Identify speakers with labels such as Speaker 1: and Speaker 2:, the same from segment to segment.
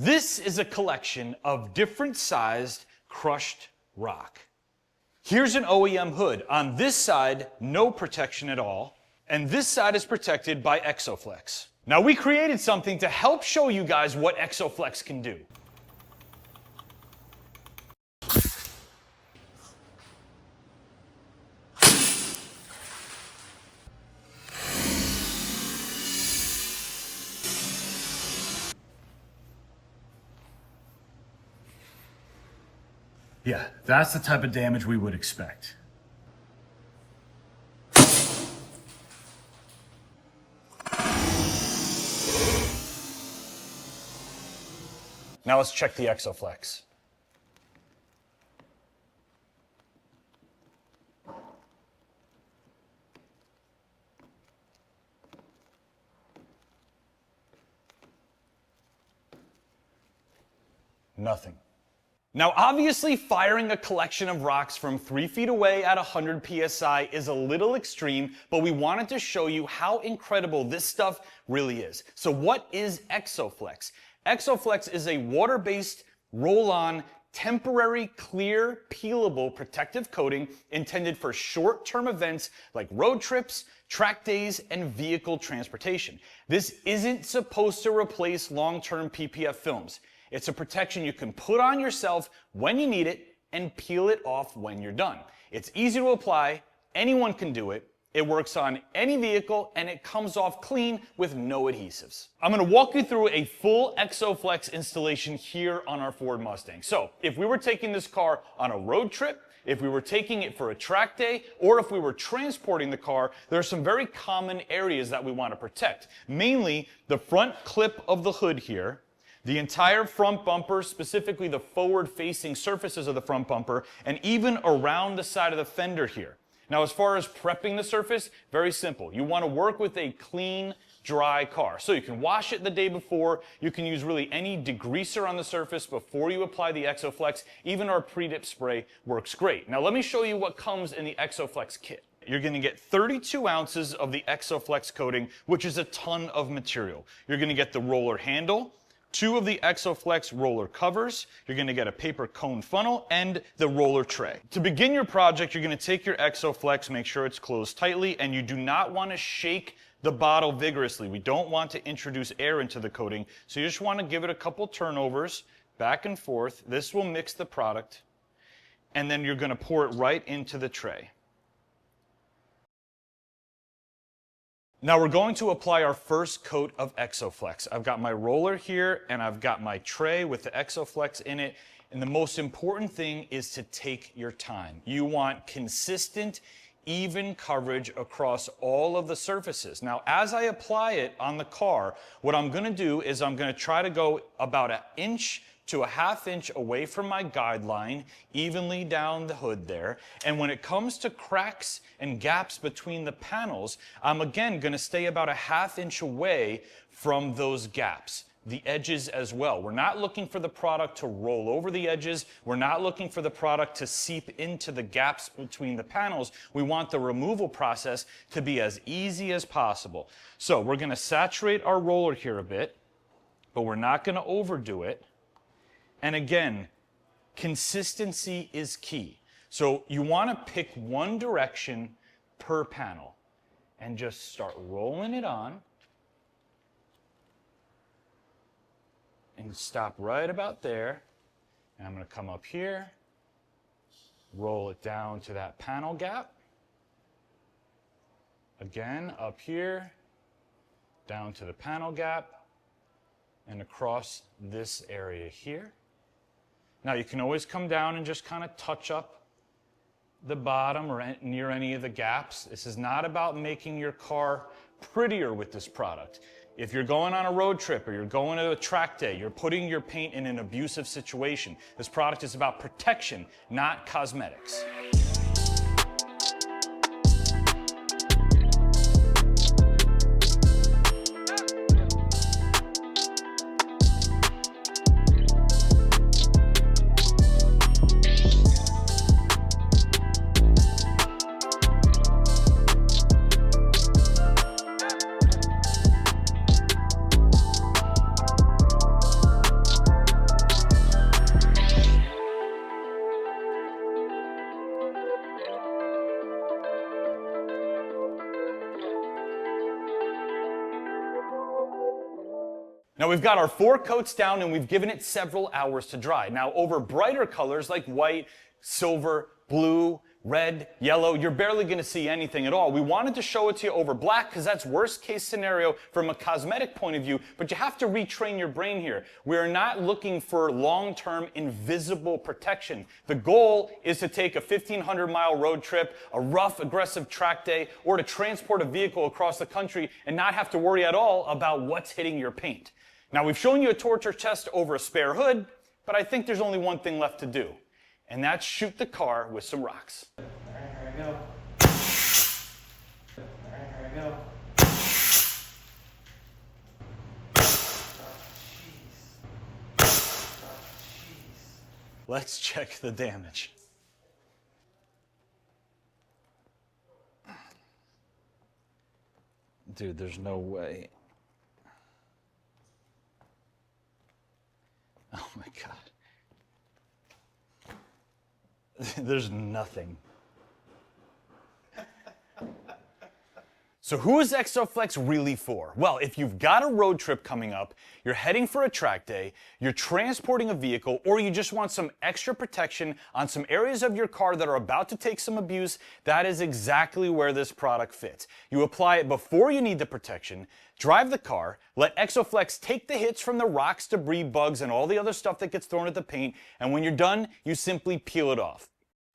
Speaker 1: This is a collection of different sized crushed rock. Here's an OEM hood. On this side, no protection at all, and this side is protected by ExoFlex. Now we created something to help show you guys what ExoFlex can do. Yeah, that's the type of damage we would expect. Now let's check the ExoFlex. Nothing. Now obviously firing a collection of rocks from 3 feet away at 100 PSI is a little extreme, but we wanted to show you how incredible this stuff really is. So what is ExoFlex? ExoFlex is a water-based, roll-on, temporary, clear, peelable protective coating intended for short-term events like road trips, track days, and vehicle transportation. This isn't supposed to replace long-term PPF films. It's a protection you can put on yourself when you need it and peel it off when you're done. It's easy to apply, anyone can do it, it works on any vehicle, and it comes off clean with no adhesives. I'm going to walk you through a full ExoFlex installation here on our Ford Mustang. So if we were taking this car on a road trip, if we were taking it for a track day, or if we were transporting the car, there are some very common areas that we want to protect. Mainly the front clip of the hood here, the entire front bumper, specifically the forward-facing surfaces of the front bumper, and even around the side of the fender here. Now, as far as prepping the surface, very simple. You want to work with a clean, dry car. So you can wash it the day before. You can use really any degreaser on the surface before you apply the ExoFlex. Even our pre-dip spray works great. Now, let me show you what comes in the ExoFlex kit. You're going to get 32 ounces of the ExoFlex coating, which is a ton of material. You're going to get the roller handle, 2 of the ExoFlex roller covers, you're going to get a paper cone funnel, and the roller tray. To begin your project, you're going to take your ExoFlex, make sure it's closed tightly, and you do not want to shake the bottle vigorously. We don't want to introduce air into the coating, so you just want to give it a couple turnovers, back and forth. This will mix the product, and then you're going to pour it right into the tray. Now we're going to apply our first coat of ExoFlex. I've got my roller here and I've got my tray with the ExoFlex in it. And the most important thing is to take your time. You want consistent, even coverage across all of the surfaces. Now, as I apply it on the car, what I'm going to do is I'm going to try to go about 1 inch to 1/2 inch away from my guideline, evenly down the hood there. And when it comes to cracks and gaps between the panels, I'm again going to stay about 1/2 inch away from those gaps. The edges as well. We're not looking for the product to roll over the edges. We're not looking for the product to seep into the gaps between the panels. We want the removal process to be as easy as possible. So we're going to saturate our roller here a bit, but we're not going to overdo it. And again, consistency is key. So you want to pick one direction per panel and just start rolling it on and stop right about there. And I'm going to come up here, roll it down to that panel gap. Again, up here, down to the panel gap, and across this area here. Now you can always come down and just kind of touch up the bottom or near any of the gaps. This is not about making your car prettier with this product. If you're going on a road trip or you're going to a track day, you're putting your paint in an abusive situation. This product is about protection, not cosmetics. Now we've got our 4 coats down and we've given it several hours to dry. Now over brighter colors like white, silver, blue, red, yellow, you're barely going to see anything at all. We wanted to show it to you over black because that's worst case scenario from a cosmetic point of view, but you have to retrain your brain here. We're not looking for long-term invisible protection. The goal is to take a 1,500-mile road trip, a rough, aggressive track day, or to transport a vehicle across the country and not have to worry at all about what's hitting your paint. Now we've shown you a torture test over a spare hood, but I think there's only one thing left to do. And that's shoot the car with some rocks.
Speaker 2: All right, here we go. All right, here we go.
Speaker 1: Let's check the damage. Dude, there's no way. Oh my God. There's nothing. So who is ExoFlex really for? Well, if you've got a road trip coming up, you're heading for a track day, you're transporting a vehicle, or you just want some extra protection on some areas of your car that are about to take some abuse, that is exactly where this product fits. You apply it before you need the protection, drive the car, let ExoFlex take the hits from the rocks, debris, bugs, and all the other stuff that gets thrown at the paint, and when you're done, you simply peel it off.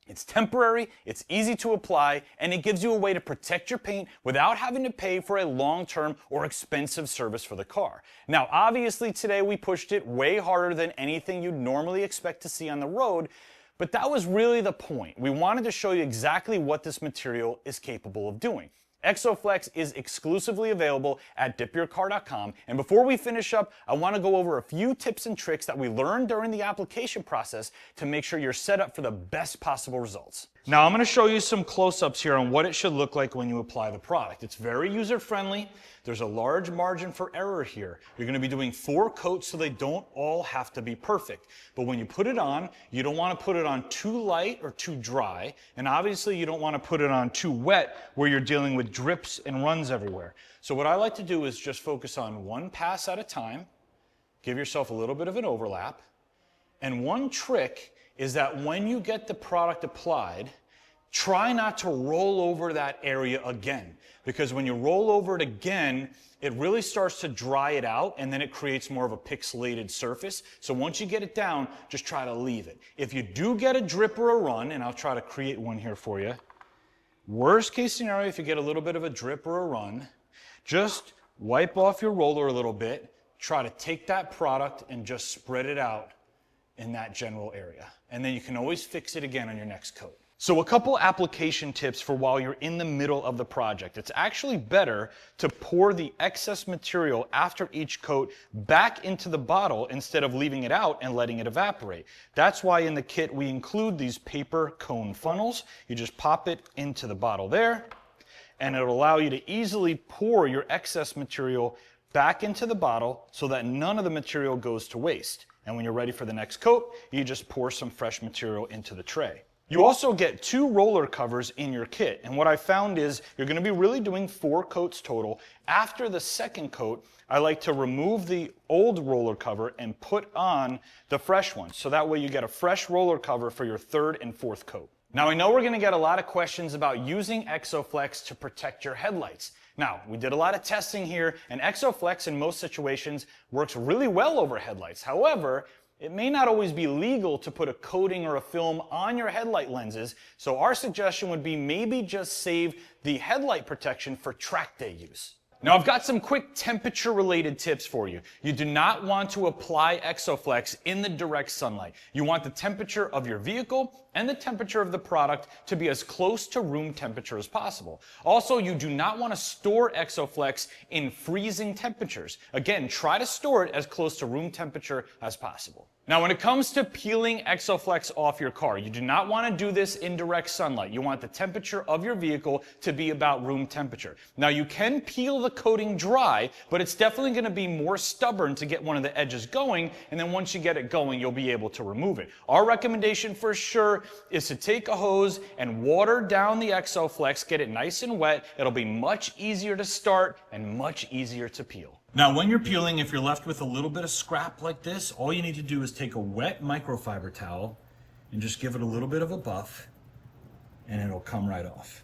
Speaker 1: It's temporary, it's easy to apply, and it gives you a way to protect your paint without having to pay for a long-term or expensive service for the car. Now, obviously today we pushed it way harder than anything you'd normally expect to see on the road, but that was really the point. We wanted to show you exactly what this material is capable of doing. ExoFlex is exclusively available at DipYourCar.com, and before we finish up, I want to go over a few tips and tricks that we learned during the application process to make sure you're set up for the best possible results. Now I'm going to show you some close-ups here on what it should look like when you apply the product. It's very user-friendly. There's a large margin for error here. You're going to be doing 4 coats so they don't all have to be perfect. But when you put it on, you don't want to put it on too light or too dry. And obviously you don't want to put it on too wet where you're dealing with drips and runs everywhere. So what I like to do is just focus on one pass at a time. Give yourself a little bit of an overlap. And one trick is that when you get the product applied, try not to roll over that area again. Because when you roll over it again, it really starts to dry it out and then it creates more of a pixelated surface. So once you get it down, just try to leave it. If you do get a drip or a run, and I'll try to create one here for you. Worst case scenario, if you get a little bit of a drip or a run, just wipe off your roller a little bit, try to take that product and just spread it out in that general area. And then you can always fix it again on your next coat. So a couple application tips for while you're in the middle of the project. It's actually better to pour the excess material after each coat back into the bottle instead of leaving it out and letting it evaporate. That's why in the kit we include these paper cone funnels. You just pop it into the bottle there, and it'll allow you to easily pour your excess material back into the bottle so that none of the material goes to waste. And when you're ready for the next coat, you just pour some fresh material into the tray. You also get 2 roller covers in your kit, and what I found is you're going to be really doing 4 coats total. After the second coat, I like to remove the old roller cover and put on the fresh one, so that way you get a fresh roller cover for your 3rd and 4th coat. Now I know we're going to get a lot of questions about using ExoFlex to protect your headlights. Now, we did a lot of testing here, and ExoFlex in most situations works really well over headlights. However, it may not always be legal to put a coating or a film on your headlight lenses, so our suggestion would be maybe just save the headlight protection for track day use. Now I've got some quick temperature related tips for you. You do not want to apply ExoFlex in the direct sunlight. You want the temperature of your vehicle and the temperature of the product to be as close to room temperature as possible. Also, you do not want to store ExoFlex in freezing temperatures. Again, try to store it as close to room temperature as possible. Now, when it comes to peeling ExoFlex off your car, you do not want to do this in direct sunlight. You want the temperature of your vehicle to be about room temperature. Now, you can peel the coating dry, but it's definitely going to be more stubborn to get one of the edges going, and then once you get it going, you'll be able to remove it. Our recommendation for sure is to take a hose and water down the ExoFlex, get it nice and wet. It'll be much easier to start and much easier to peel. Now, when you're peeling, if you're left with a little bit of scrap like this, all you need to do is take a wet microfiber towel and just give it a little bit of a buff, and it'll come right off.